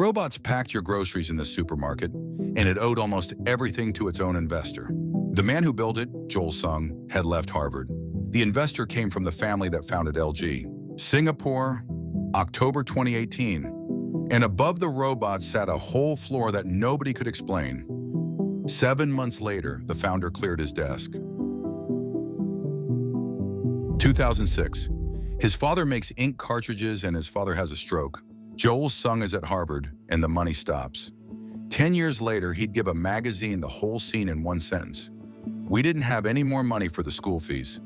robots packed your groceries in the supermarket, and it owed almost everything to its own investor. The man who built it, Joel Sung, had left Harvard. The investor came from the family that founded LG. Singapore, October 2018. And above the robot sat a whole floor that nobody could explain. 7 months later, the founder cleared his desk. 2006. His father makes ink cartridges and his father has a stroke. Joel Sung is at Harvard, and the money stops. 10 years later, he'd give a magazine the whole scene in one sentence. We didn't have any more money for the school fees.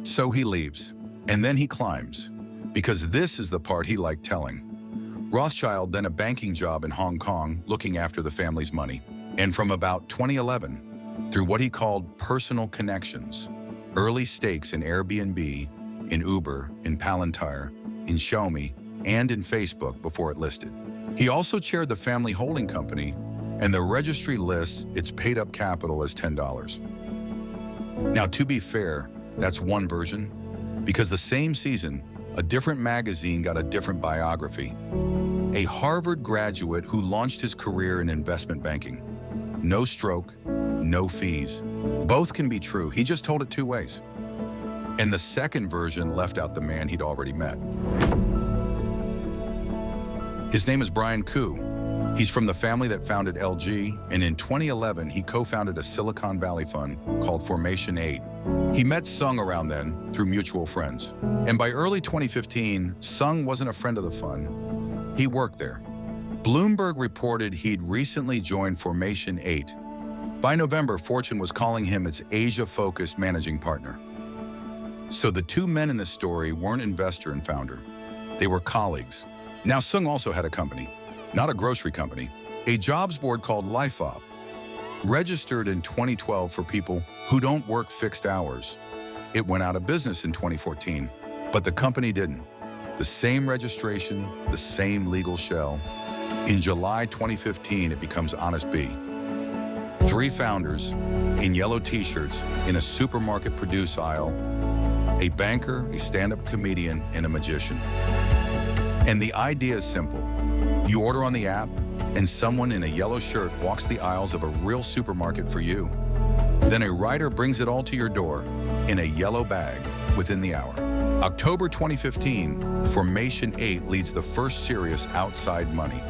So he leaves, and then he climbs, because this is the part he liked telling. Rothschild, then a banking job in Hong Kong, looking after the family's money. And from about 2011, through what he called personal connections, early stakes in Airbnb, in Uber, in Palantir, in Xiaomi, and in Facebook before it listed. He also chaired the family holding company, and the registry lists its paid-up capital as $10. Now, to be fair, that's one version, because the same season, a different magazine got a different biography. A Harvard graduate who launched his career in investment banking. No stroke, no fees. Both can be true, he just told it two ways. And the second version left out the man he'd already met. His name is Brian Koo. He's from the family that founded LG, and in 2011, he co-founded a Silicon Valley fund called Formation 8. He met Sung around then through mutual friends. And by early 2015, Sung wasn't a friend of the fund. He worked there. Bloomberg reported he'd recently joined Formation 8. By November, Fortune was calling him its Asia-focused managing partner. So the two men in this story weren't investor and founder. They were colleagues. Now, Sung also had a company, not a grocery company, a jobs board called LifeOp, registered in 2012 for people who don't work fixed hours. It went out of business in 2014, but the company didn't. The same registration, the same legal shell. In July 2015, it becomes honestbee. 3 founders in yellow t-shirts in a supermarket produce aisle, a banker, a stand-up comedian, and a magician. And the idea is simple. You order on the app, and someone in a yellow shirt walks the aisles of a real supermarket for you. Then a rider brings it all to your door in a yellow bag within the hour. October 2015, Formation 8 leads the first serious outside money.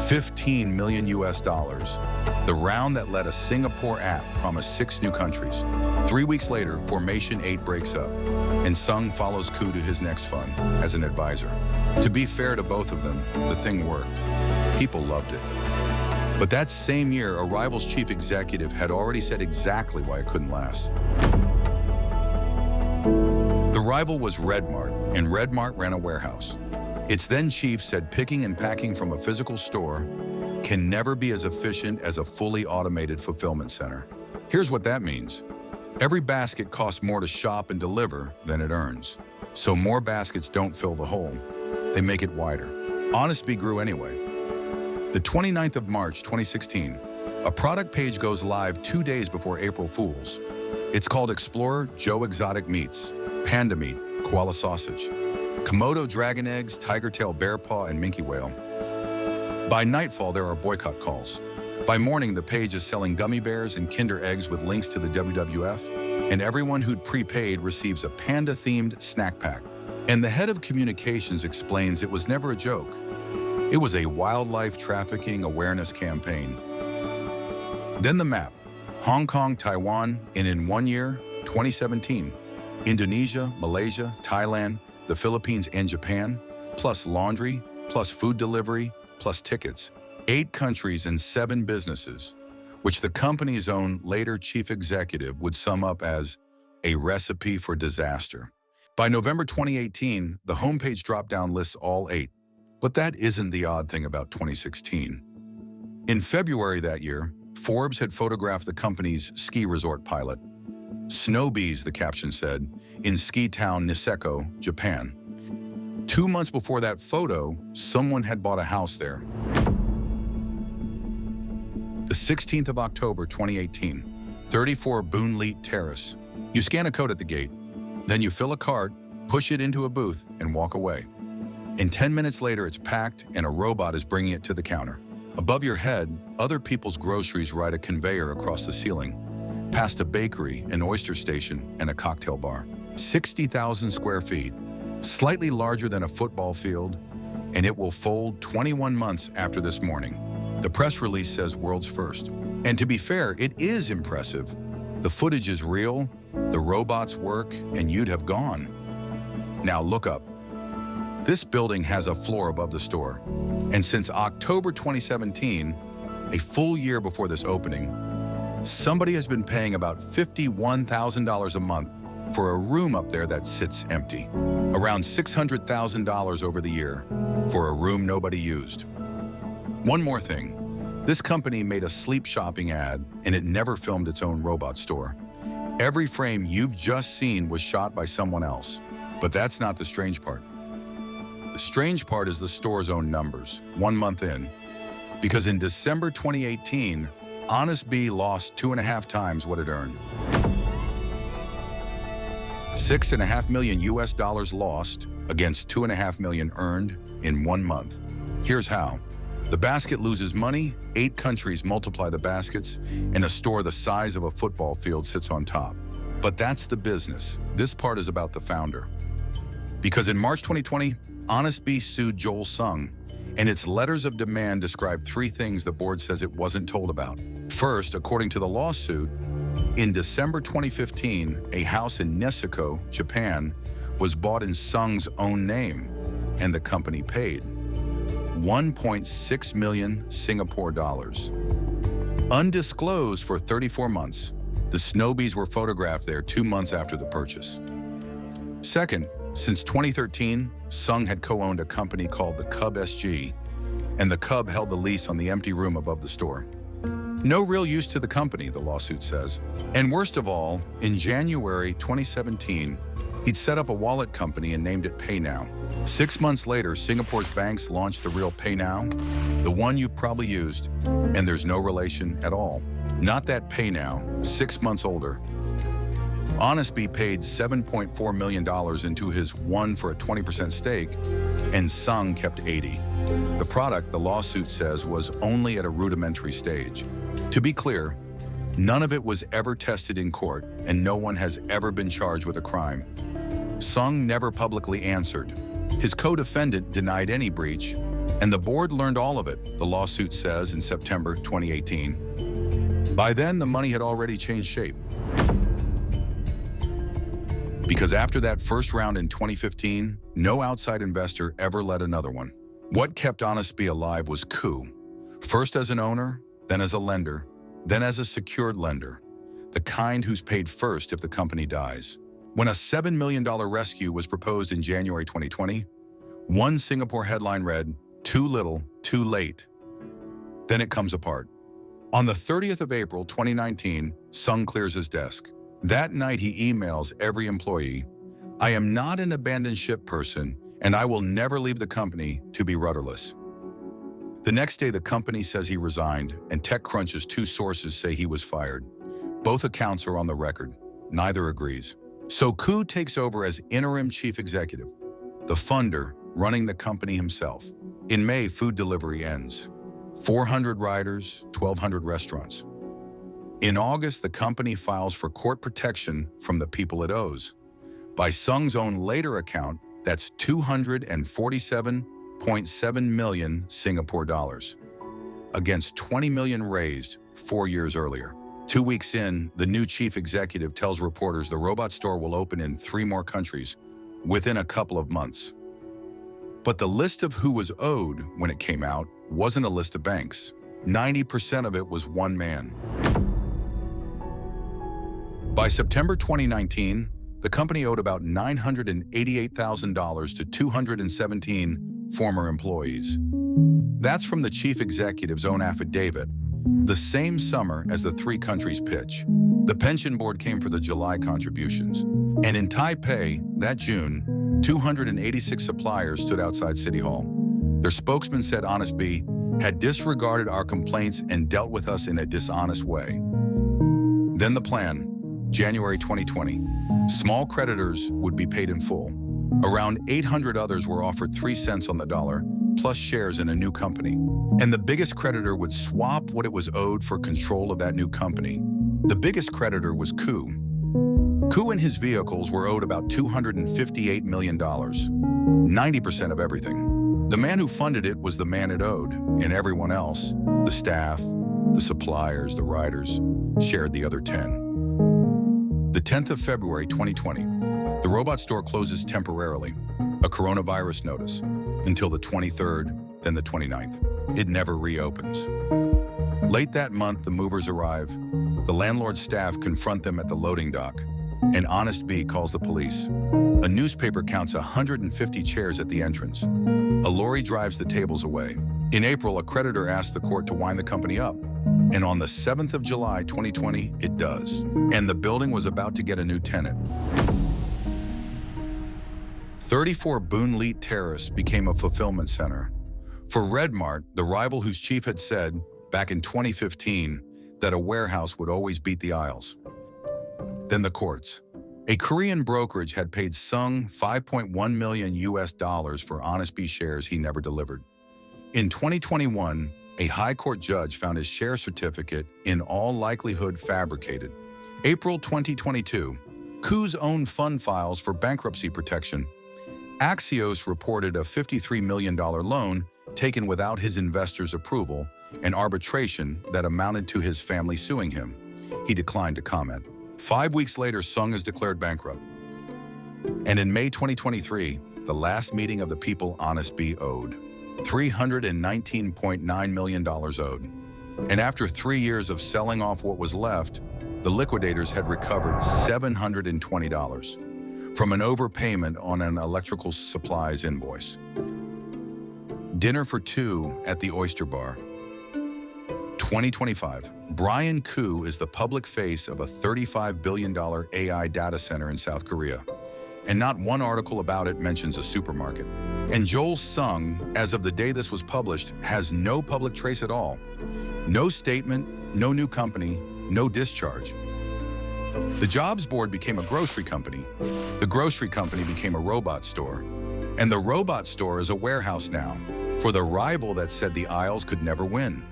$15 million US. The round that let a Singapore app promise 6 new countries. 3 weeks later, Formation 8 breaks up, and Sung follows Koo to his next fund as an advisor. To be fair to both of them, the thing worked. People loved it. But that same year, a rival's chief executive had already said exactly why it couldn't last. The rival was Redmart, and Redmart ran a warehouse. Its then chief said picking and packing from a physical store can never be as efficient as a fully automated fulfillment center. Here's what that means. Every basket costs more to shop and deliver than it earns. So more baskets don't fill the hole. They make it wider. honestbee grew anyway. The 29th of March, 2016, a product page goes live 2 days before April Fools. It's called Explorer Joe Exotic Meats, Panda Meat, Koala Sausage, Komodo Dragon Eggs, Tiger Tail Bear Paw, and Minke Whale. By nightfall, there are boycott calls. By morning, the page is selling gummy bears and Kinder eggs with links to the WWF, and everyone who'd prepaid receives a panda-themed snack pack. And the head of communications explains it was never a joke. It was a wildlife trafficking awareness campaign. Then the map. Hong Kong, Taiwan, and in 1 year, 2017, Indonesia, Malaysia, Thailand, the Philippines, and Japan, plus laundry, plus food delivery, plus tickets. 8 countries and 7 businesses, which the company's own later chief executive would sum up as a recipe for disaster. By November 2018, the homepage drop-down lists all 8. But that isn't the odd thing about 2016. In February that year, Forbes had photographed the company's ski resort pilot. Snow bees, the caption said, in ski town Niseko, Japan. 2 months before that photo, someone had bought a house there. The 16th of October, 2018, 34 Boonleet Terrace. You scan a code at the gate, then you fill a cart, push it into a booth, and walk away. and 10 minutes later it's packed and a robot is bringing it to the counter. Above your head, other people's groceries ride a conveyor across the ceiling, past a bakery, an oyster station, and a cocktail bar. 60,000 square feet, slightly larger than a football field, and it will fold 21 months after this morning. The press release says world's first. And to be fair, it is impressive. The footage is real, the robots work, and you'd have gone. Now look up. This building has a floor above the store. And since October 2017, a full year before this opening, somebody has been paying about $51,000 a month for a room up there that sits empty. Around $600,000 over the year for a room nobody used. One more thing. This company made a sleep shopping ad and it never filmed its own robot store. Every frame you've just seen was shot by someone else. But that's not the strange part. The strange part is the store's own numbers, 1 month in. Because in December 2018, honestbee lost 2.5 times what it earned. $6.5 million lost against $2.5 million earned in 1 month. Here's how. The basket loses money, 8 countries multiply the baskets, and a store the size of a football field sits on top. But that's the business. This part is about the founder. Because in March 2020, honestbee sued Joel Sung, and its letters of demand describe 3 things the board says it wasn't told about. First, according to the lawsuit, in December 2015, a house in Neseko, Japan, was bought in Sung's own name, and the company paid 1.6 million Singapore dollars. Undisclosed for 34 months, the Snowbees were photographed there 2 months after the purchase. Second, since 2013, Sung had co-owned a company called the Cub SG, and the Cub held the lease on the empty room above the store. No real use to the company, the lawsuit says. And worst of all, in January 2017, he'd set up a wallet company and named it PayNow. 6 months later, Singapore's banks launched the real PayNow, the one you've probably used, and there's no relation at all. Not that PayNow, 6 months older. honestbee paid $7.4 million into his one for a 20% stake, and Sung kept 80. The product, the lawsuit says, was only at a rudimentary stage. To be clear, none of it was ever tested in court, and no one has ever been charged with a crime. Sung never publicly answered. His co-defendant denied any breach, and the board learned all of it, the lawsuit says in September 2018. By then, the money had already changed shape. Because after that first round in 2015, no outside investor ever led another one. What kept honestbee alive was coup. First as an owner, then as a lender, then as a secured lender, the kind who's paid first if the company dies. When a $7 million rescue was proposed in January 2020, one Singapore headline read, "Too little, too late." Then it comes apart. On the 30th of April 2019, Sung clears his desk. That night he emails every employee, "I am not an abandoned ship person, and I will never leave the company to be rudderless." The next day, the company says he resigned, and TechCrunch's 2 sources say he was fired. Both accounts are on the record. Neither agrees. So Koo takes over as interim chief executive, the funder running the company himself. In May, food delivery ends. 400 riders, 1,200 restaurants. In August, the company files for court protection from the people it owes. By Sung's own later account, that's 247.7 million Singapore dollars, against 20 million raised 4 years earlier. 2 weeks in, the new chief executive tells reporters the robot store will open in 3 more countries within a couple of months. But the list of who was owed when it came out wasn't a list of banks. 90% of it was one man. By September 2019, the company owed about $988,000 to 217 former employees. That's from the chief executive's own affidavit, the same summer as the 3 countries' pitch. The pension board came for the July contributions. And in Taipei, that June, 286 suppliers stood outside City Hall. Their spokesman said honestbee had disregarded our complaints and dealt with us in a dishonest way. Then the plan, January 2020. Small creditors would be paid in full. Around 800 others were offered 3 cents on the dollar, plus shares in a new company. And the biggest creditor would swap what it was owed for control of that new company. The biggest creditor was Koo. Koo and his vehicles were owed about $258 million, 90% of everything. The man who funded it was the man it owed, and everyone else, the staff, the suppliers, the riders, shared the other 10. The 10th of February 2020, the robot store closes temporarily, a coronavirus notice, until the 23rd, then the 29th. It never reopens. Late that month, the movers arrive. The landlord's staff confront them at the loading dock, and honestbee calls the police. A newspaper counts 150 chairs at the entrance. A lorry drives the tables away. In April, a creditor asked the court to wind the company up, and on the 7th of July 2020, it does. And the building was about to get a new tenant. 34 Boonleet Terrace became a fulfillment center. For Redmart, the rival whose chief had said, back in 2015, that a warehouse would always beat the aisles. Then the courts. A Korean brokerage had paid Sung $5.1 million for honestbee shares he never delivered. In 2021, a high court judge found his share certificate in all likelihood fabricated. April 2022, Koo's own fund files for bankruptcy protection. Axios reported a $53 million loan taken without his investors' approval, and arbitration that amounted to his family suing him. He declined to comment. 5 weeks later, Sung is declared bankrupt. And in May 2023, the last meeting of the people honestbee owed. $319.9 million owed. And after 3 years of selling off what was left, the liquidators had recovered $720 from an overpayment on an electrical supplies invoice. Dinner for two at the Oyster Bar. 2025. Brian Koo is the public face of a $35 billion AI data center in South Korea, and not one article about it mentions a supermarket. And Joel Sung, as of the day this was published, has no public trace at all. No statement, no new company, no discharge. The jobs board became a grocery company. The grocery company became a robot store. And the robot store is a warehouse now, for the rival that said the aisles could never win.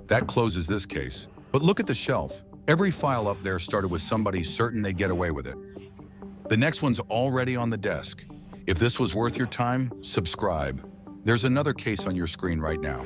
That closes this case. But look at the shelf. Every file up there started with somebody certain they'd get away with it. The next one's already on the desk. If this was worth your time, subscribe. There's another case on your screen right now.